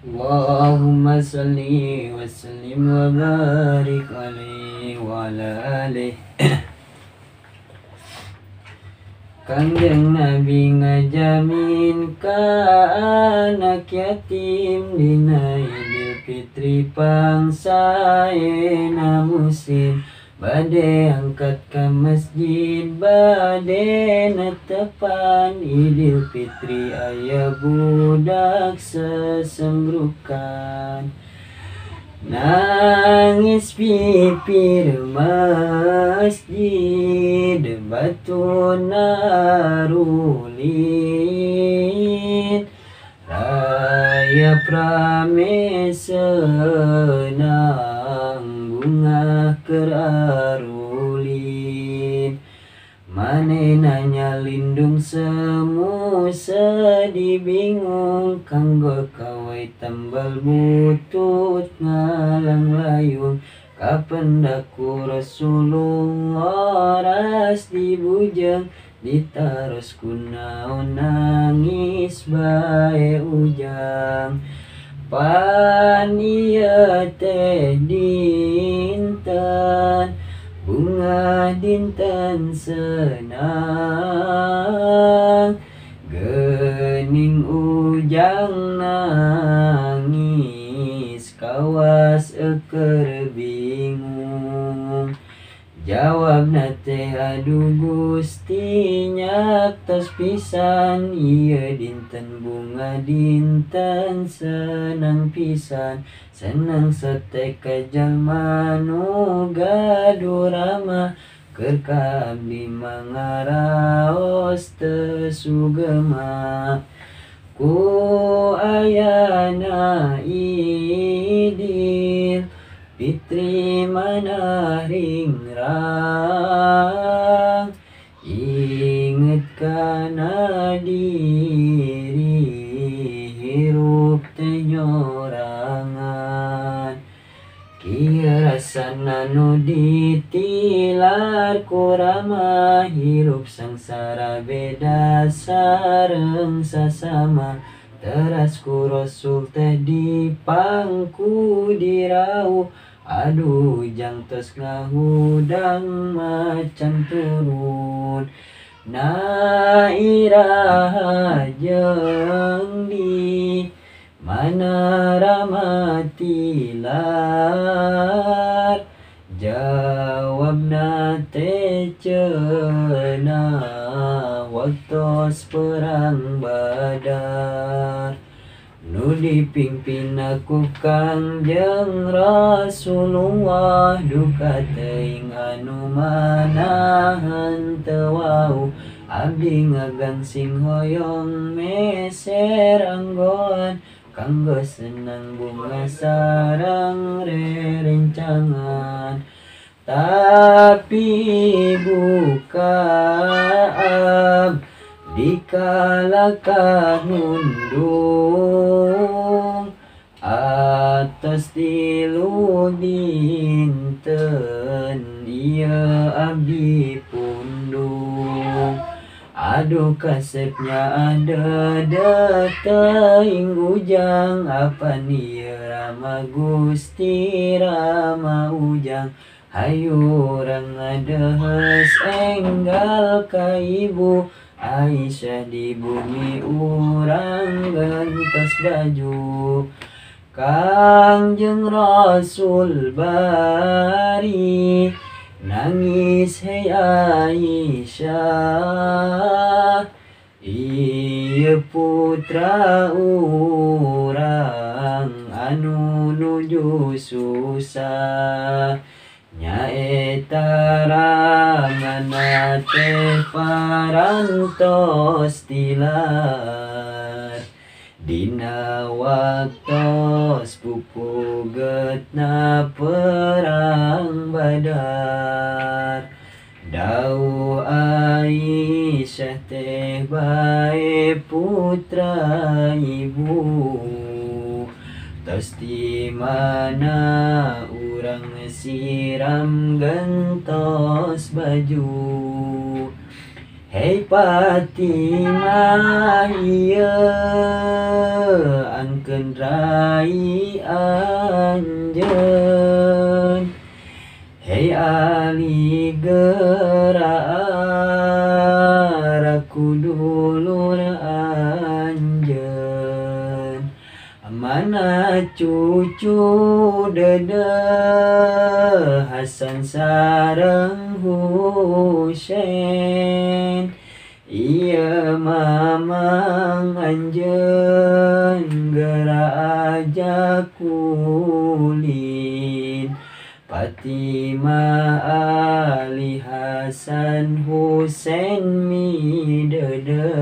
Allahumma salli wa sallim wa barik alaihi wa ala alihi. Kanjeng Nabi ngajamin ka anak yatim dina Idul Fitri pangsaena musim bade angkat ka masjid bade netepan Idul Fitri aya budak sesembrukan nangis pipir masjid batu narulin raya prame senang bunga kerarulin manenanya lindung semu sedih bingung kanggo kawai tambal butut ngalang layung kapendaku Rasulullah ras dibujeng ditaros kunaon nangis bae ujang pan ieu teh dinten bunga dinten senang geuning ujang nangis kawas euker bingung jawabna teh aduh Gusti nyaktos pisan ieu dinten bunga dinten senang pisan senang setek ka jalma nu gaduh ramah keur ka abdi mangaraos teu sugema ku ayana Idul Fitri manaringrang inget kana diri hirup teh nyorangan kieu rasana nu ditilar ku rama hirup sangsara beda sareng sasama teras ku Rasul teh dipangku dirauh aduh jang tos ngahudang macan turun na iraha jeung di mana ramatilar jawabna teh cenah waktos perang Badar nu dipingpin aku Kangjeng Rasulullah duka teuing anu manahan teu wau abdi ngagangsing hoyong meser anggoan kanggo senang bunga sareng rerencangan tapi buka dikalakan nundung atas tilu dinten ieu abdi pundung aduh kasepnya ada teuing ujang apa ieu rama Gusti rama ujang hayu urang ngadehes enggal ka ibu Aisyah di bumi urang gentos baju Kangjeng Rasul bari nangis hei Aisyah ieu putra urang anu nuju susah nyaeta ramana teh parantos tilar dina waktos pupugetna perang Badar dawuh Aisyah teh bae putra ibu tos di mana urang siram gentos baju Hei Fatimah, iya angkeun rai anjeun. Hei ali gerak kudulur anjeun. Mana cucu dede Hasan sareng Husein, iya mamang anjeun geura ajak ulin. Fatimah Ali Hasan Husein midede,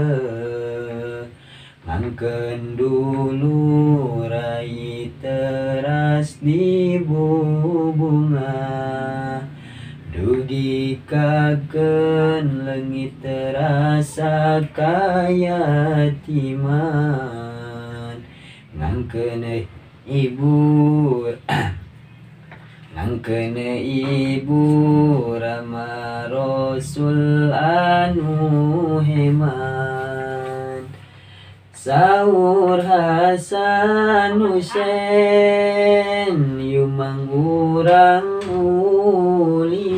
ngangkeun dulu rai teras di bubunga. Dugikakeun leungit terasa kayatiman. Ngangkeun ibu ngangkeun ibu Rama Rasul anu heman. Saur Hasan Husein yumang urang ulin,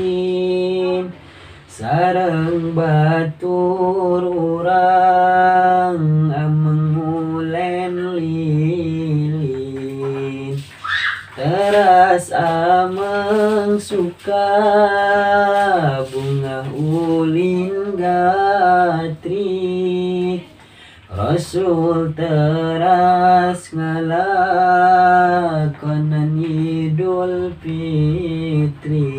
sareng batur urang ameng ulen lilin. Teras ameng suka bunga ulin gatrik. Rasul teras ngalakonan Idul Fitri.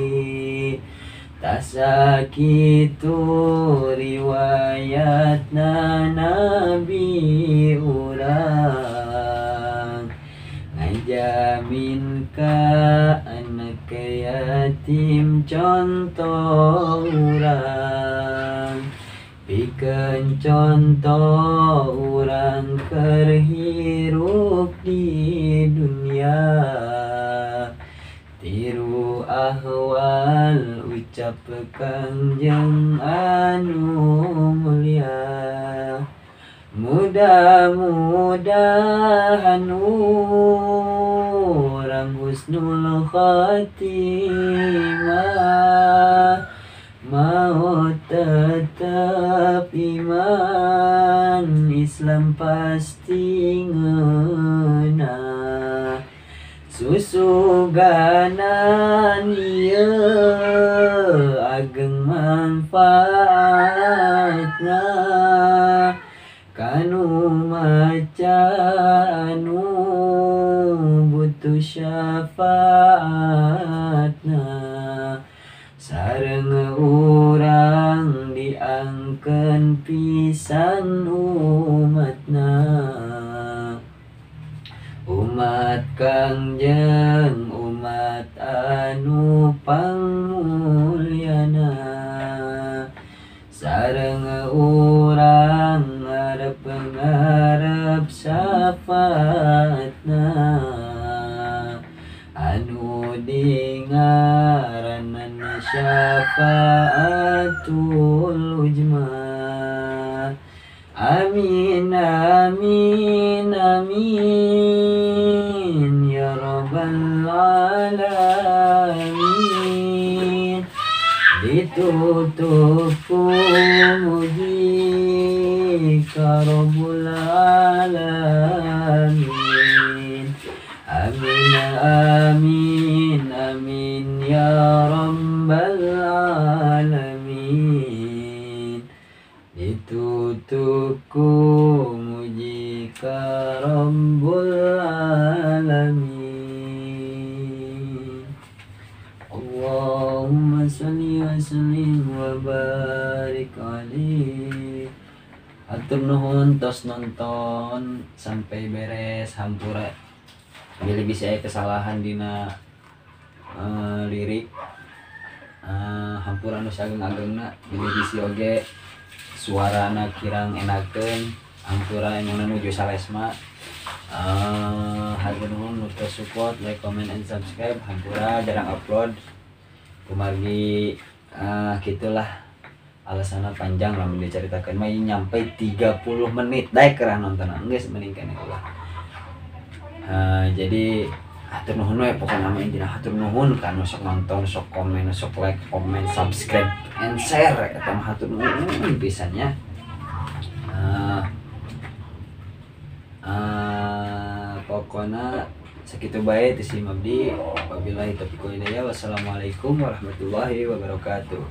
Tak sakitu riwayatna Nabi urang, ngajamin ka anak yatim contoh urang. Pikeun contoh urang keur hirup di dunia. Tiru ahwal ucap Kangjeng anu mulia. Mudah-mudahan urang husnul khotimah, maut tetap iman Islam pasti ngeunah. Susuganan ieu ageng manfaatna, kanu maca anu butuh syafaatna. Sareng urang diangkeun pisan umatna. Umat Kangjeng umat anu pangmulyana. Sareng urang ngarep syafaatna, anu dingaranna syafaatul ujma. Amin amin amin ya rabbal alamin. Ditutup muji ka rabbul alamin. Amin amin amin ya rabbal alamin. Ditutup muji ka rabbul alamin. Allahumma shalli wa sallim wa barik alaihi. Atur nuhun tos nonton sampai beres hampura. Bila bisa kesalahan dina lirik hampura nu sageng-agengna bila bisi oge suarana kirang enakeun hampura emang nuju salesma. Harga nuhun nu tos support, like, comment, and subscribe. Hampura jarang upload kumargi gitulah alasanna panjang lamun dicaritakeun mah nyampe 30 menit daek kerah nonton geus mending keneh ulah. Jadi hatur nuhun we pokoknya nama intina hatur nuhun kan sok nonton sok komen sok like komen subscribe and share eta mah hatur nuhun pisannya. Pokoknya segitu baik ti si Mabdi. Wabillahi taufiq wal hidayah. Wassalamualaikum warahmatullahi wabarakatuh.